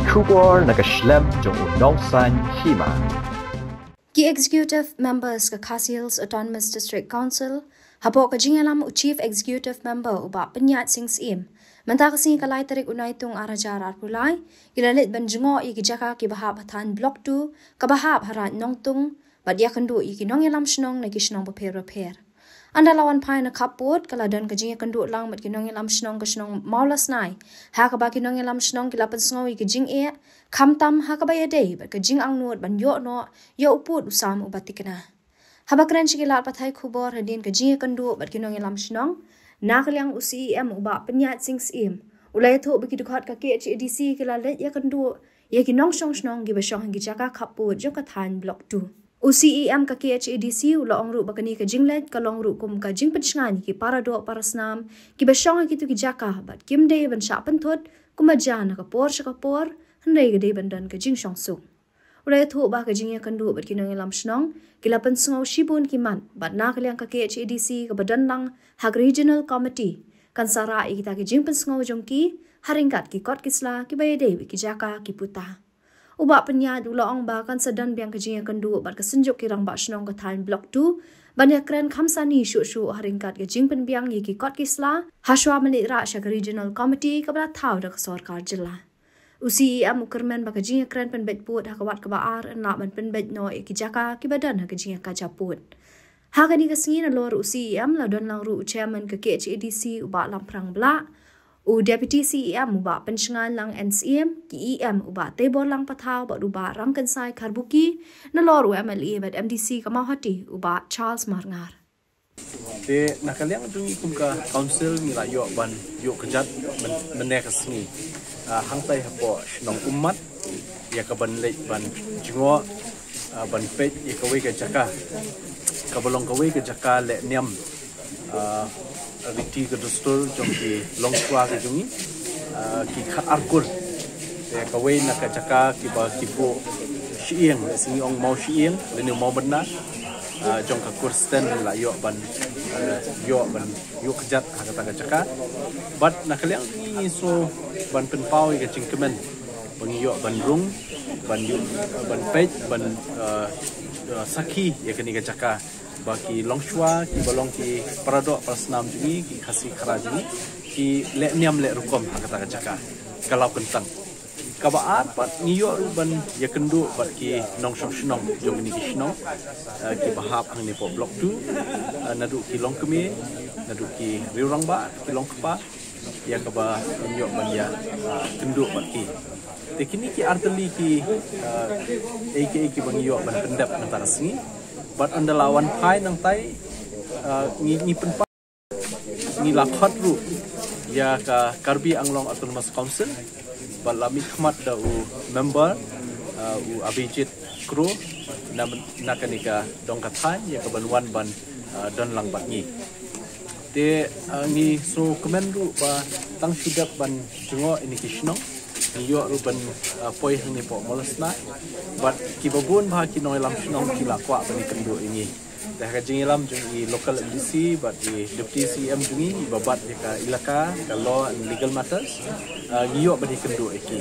Kubor nakaslem jong unongsan hima. Ki executive members ka Khasi Hills Autonomous District Council hapo ka jingalam u chief executive member uba Penyat Sing Sim menta kasi kalai tarik unai tung arajar arpulai ilalit banjungo i ki jaka ki bahab hatan block 2 ka bahab harat nongtung badia kendu i ki nongelam shnong na ki shnong repair anda lawan pai na kaput kala dan ka jinga kendu lang mat ki nongelam shnong ka shnong maulas nai ha ka ba ki nongelam shnong ki lapan sngowi ki jing e kam tam ha ka ba ya dei ba ka jing ang nuot ban yo no yo uput usam ubatikna habakran chikilat pathai khubor hadin ka jinga kendu bat ki nongelam shnong nakaliang UCEM uba Penyat Sing Sim ulai thu biki dukhat ka KHADC kila let ya kendu ya ki nong shong shnong gi ba shong gi jaka kaput jo ka than block 2 UCEM ka KHADC ula ongru bakani ka jinglet ka longru kum ka jing penchngani ki parado parasnam ki ba shong ki tu ki jaka bat kim de ban sha panthot kuma jana ka por handai ga de ban dan ka jing shong su ulai thu ba ka jing ya kendu bat ki nong lam shnong kila pen sngo shibun ki man bat na kaliang ka KHADC ka badan lang hag regional committee kan sara ikita ki jing pen sngo jongki haringkat ki kot kisla ki baye de ki jaka ki puta uba Penyat ula ong ba kan sedan biang ka jing ya kendu bat ka senjuk ki rang ba shnong ka than block 2 banyak kren khamsani shu haringkat ki jing pen biang ki kot kisla hashwa mani ra sha regional committee ka bra thau da sarkar jilla UCEM ukermen baka jinga kren pen bet put hakawat ka baar na ban pen bet no ki jaka ki badan ka jinga ka japut hakani ka singin lor UCEM la don lang ru chairman ka KHADC uba lamprang bla u deputy CEM uba pensngan lang NCM ki EM uba tebor lang pathaw ba uba rangkan sai karbuki na lor MLA bat MDC ka mahati uba Charles Marngar te nakaliang dungi kum ka council ni la yo ban yo kejat menekas ni hang tai hapo nong umat ya ka ban lek ban jingo ban pet ya ka we ka jaka ka bolong ka we ka jaka le niam riti ka dostol jong ki long kwa ka jungi ki khat arkul ya ka we na ka jaka ki ba ki po shieng sing ong mau shieng le ni mau benda jong ka kursten la yo ban yo kejat kata ka jaka but nakaliang ni so ban penpau ke cingkemen bang yo ban rung ban pej ban saki ya kini ka jaka baki longshwa ki balong ki parado pasnam jungi ki khasi khara jungi ki le niam le rukom kata ka jaka kalau kentang kabaat pat niyo ban ya kendu bat ki nong shong shnong jong ni ki shnong ki bahap hang ni po block 2 nadu ki long kemi nadu ki riurang ba ki long kpa ya kaba niyo ban ya kendu bat ki tekini ki arteli ki ki bang yo ban pendap antara sini bat andalawan pai nang tai ni penpa ni lakhat ru ya ka Karbi Anglong Autonomous Council balami khmat da u member u Abhijit Kro na kanika dongkathan ya kabanwan ban don lang bat ni te ni so kemenru ba tang sidap ban jungo ini kisno ni yo ru ban poi hang ni po molasna bat kibabun ba ki noi lam snong kila kwa ban kendu ini dah ka jingilam jungi local MDC but di deputy CM jungi babat ka ilaka ka law and legal matters ngiyo bani kendu eki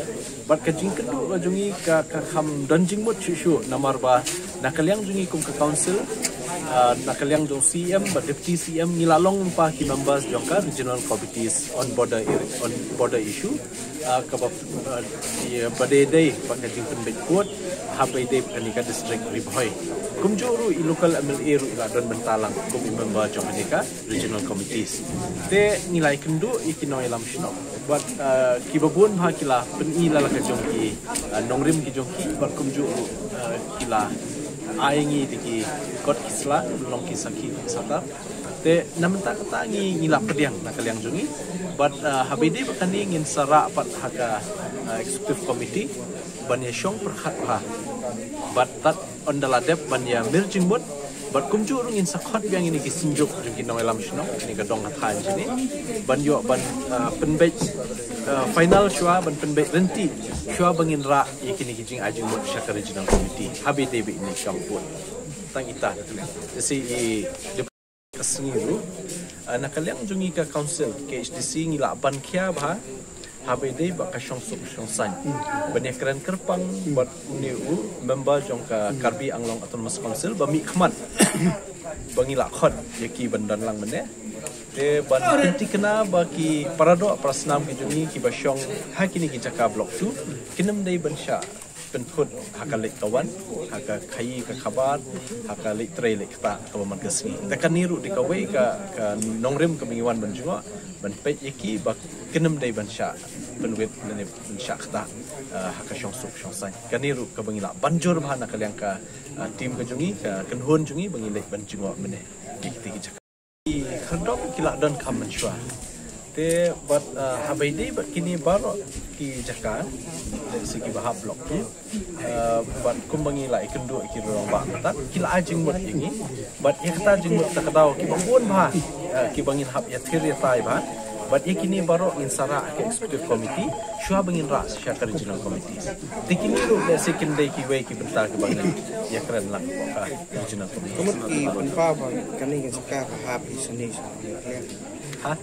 but ka jing kendu jungi ka kham donjing mut chu namar ba nakaliang jungi kum ka council nakaliang jong CM but deputy CM nilalong pa ki members jong ka regional committees on border issue ka ba bade day pa ka jing pen bekot habai day kanika district ribhoi kumjuru i local MLA ru ila don bentalang kum member jong kanika regional committees te nilai kendu ikinoi lam shno but kibabun bha kila peni la ka jong ki nongrim ki jong ki but kumjuru kila aingi diki kot kisla long ki saki sata te namenta kata ngila pediang nakaliang jungi but habide bakani ngin sara pat haga executive committee ban ya shong perkhat ha but tat ondala dep ban ya merging mut but kumju rungin sakhat biang ini ki sinjuk jungi no elam shno ni ka dong hathan jini ban yo ban penbej final shwa ban penbej renti shwa bangin ra yakini ki jing ajing mut shaka regional committee habide be ini kampun tang ita si kasingiru nakaliang jungi ka council KHDC ngila ban kya ba habe dei ba ka shong suk shong san bani keren kerpang bat ni member jong ka Karbi Anglong Autonomous Council ba mi khmat bangi la khot yaki bandan lang mene te ban tinti kena baki parado prasnam ki juni ki ba shong ha kini ki jaka block 2 kinam dei ban shaเป็นคนหากเล็กตะวันหากขยี้กับขบานหากเล็กเตรเล็กตากับมันก็สิ่งแต่กันนี้รู้ดีกับเวกับน้องเริ่มกับมีวันบรรจุว่าบรรเป็ดยี่กี่บักกินน้ำได้บรรชาเป็นเวทนั่นเองบรรชาตาหากช่องสุกช่องใสกันนี้รู้กับบางอย่างบรรจุบ้านนักเลี้ยงกับทีมกันจุงี้กับกันหุ่นจุงี้บางอย่างเล็กบรรจุว่ามันเนี่ยกี่ตีกี่จักรขนมกีฬาเดินคำมันชัวte bat habai dei bat kini baro ki jaka dari segi bahab blok tu bat kumbangi lai kendu ki rong ba ta kila ajing mot ini bat ekta jing mot ta kadau ki bangun ba ki bangin hab ya thiri tai ba bat ikini baro insara ke executive committee shua bangin ra sha regional committee tikini ru dari segi dei ki wei ki bentar ki bangin ya keren lang ka regional committee kumut ki banpa ba kani ke jaka bahab isani ha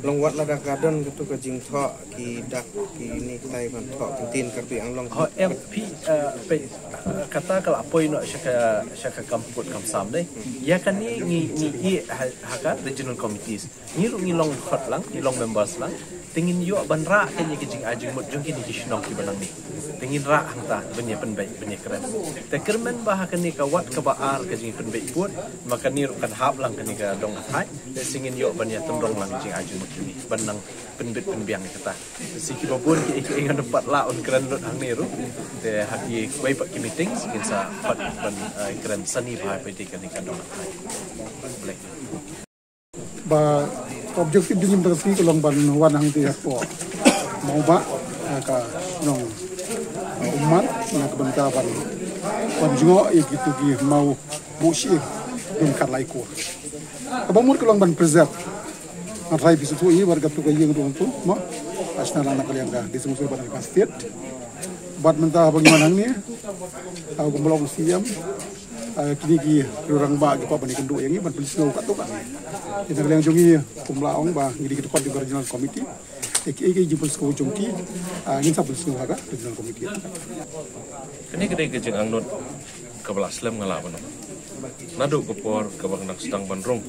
long wat la garden gitu ke jing tho ki dak ki ni tai ban tho tin Karbi Anglong MP pe kata kalau apoi no syaka kamput kamsam deh ya kan ni haka regional committees ni ru ngilong khot lang ngilong members lang tingin yo ban ra kan ye kijing ajing mut jong kini kisnong ki banang ni tingin ra hangta benye penbai benye keren te kermen bah kan ni ka wat ka baar ka jing penbai put maka ni ru kan hab lang kan ni ka dong hai te singin yo ban ya temrong lang jing ajing mut ni banang penbit penbiang kata si ki babun ki ingan dapat la on keren lut hang ni ru te haki wei pak ki meeting singin sa pat ban keren sani bah pe ti kan ni ka dong hai boleh ba objektif dingin terus ki long ban wan hang ti po mau ba ka nong umat na kebenta ban wan jo gitu ki mau musi dum kat lai ko abamur ko long ban preserve atrai bisu tu i warga tu ka yeng dong tu mo asna lana kalian ka di semua ban ka state bat menta bagaimana ni aku belum siam kini ki orang ba ki pa bani kendu yang ni ban polis no kat tu kan kita kalian jongi kumlaong ba ngidi ki dekat di regional committee iki jipul sko jongki ngin sa polis no ha regional committee kini kedai kejeng angnut kebelas lem ngala bano nadu kopor kabang nak sedang bandrong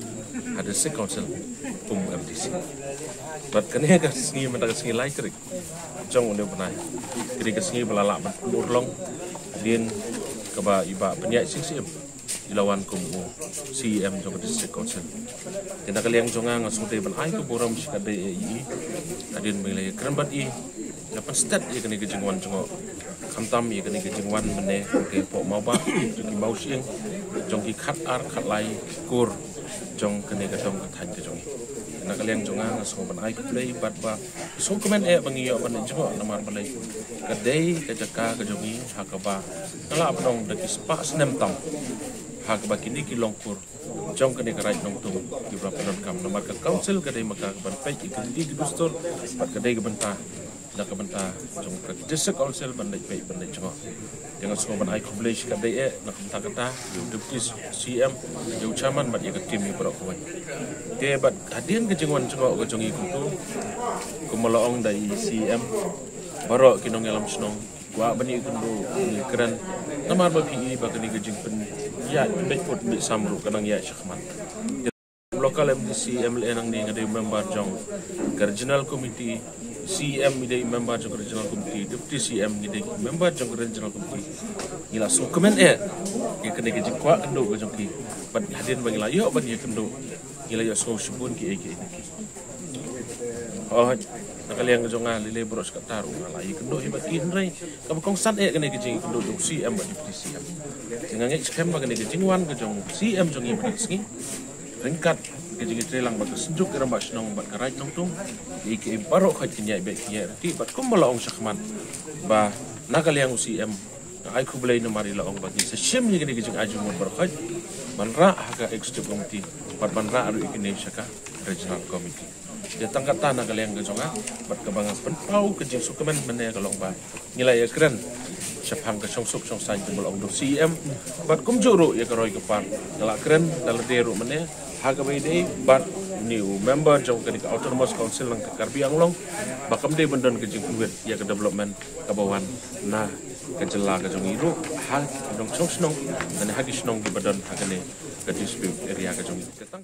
ada se council pum MDC bat kene ka singi mata ka singi laitrik jong unde benai kiri ka singi belala murlong din kaba iba penyak sing ilawan kumu CM jong district council tinda kaliang jonga ngasung te ban ai ko boram sikade yi adin milai kran bat i dapat stat ye kene kejengwan jongo kamtam ye kene kejengwan mene ke po mau ba ki mau sieng jong ki khat ar khat lai kur jong kene ka dong ka than ke jong na kaliang jonga ngasung ban ai ko play bat ba so komen e bangi yo ban jongo namar balai kadai ka jaka ka jongi hakaba kala abdong de ki spa snem tam hakaba kini ki longkur jong kene ka right nong tu ki berapa non kam namar ka council kadai maka ban pai ki di gustor bat kadai ka benta nak benta jong ka district council ban dai pai ban dai jongo jangan semua ban ai kublaish ka dai e nak benta kata yo deputy CM yo chairman bat ye ka tim ni berok kawai te bat hadian ke jengwan jongo ka jongi ku tu kumalaong dai CM barok kinong alam snong wa bani kundu ni keren namar ba PE ba kini ke jing pen ya bai pot bi samru kanang ya syakman local MDC MLA nang ni ngadai member jong regional committee CM idai member jong regional committee deputy CM idai member jong regional committee ngila su komen e ye kene ke jing kwa kendo ke jong ki ban hadin bang la yo ban ye kendo ngila yo so subun ki ki oh nakaliang jonga lile boros katar ngala i kendo hebat ki ndrai ka kong san e kene ke jing kendo jong CM ba deputy CM ngange scam ba kene ke jing wan ke jong CM jong i ba singi ringkat kejigi trelang bak sejuk rambak senong bat karai nong tung iki baro khat kinya be kinya ti bat kumbala ong sakman ba nakaliang UCM ai kublai no mari la ong bagi sesim ni kene kejing aju mon bar khat banra haka executive committee bat banra aru ikine syaka regional committee dia tangkat tanah kaliang kejonga bat kebangas penpau kejing sukemen mene kalong ba nilai ya keren syapang ke songsuk songsan jembol ong CM bat kumjuru ya karoi kepan ngala keren dal deru mene haga bai dei bat new member jong ke autonomous council ng Karbi Anglong bakam de bendon ke jing kuwet ya ke development kabawan na ke jela ke jong iru hal dong chong snong dan hagi snong di badan hakane ke dispute area ke jong ketang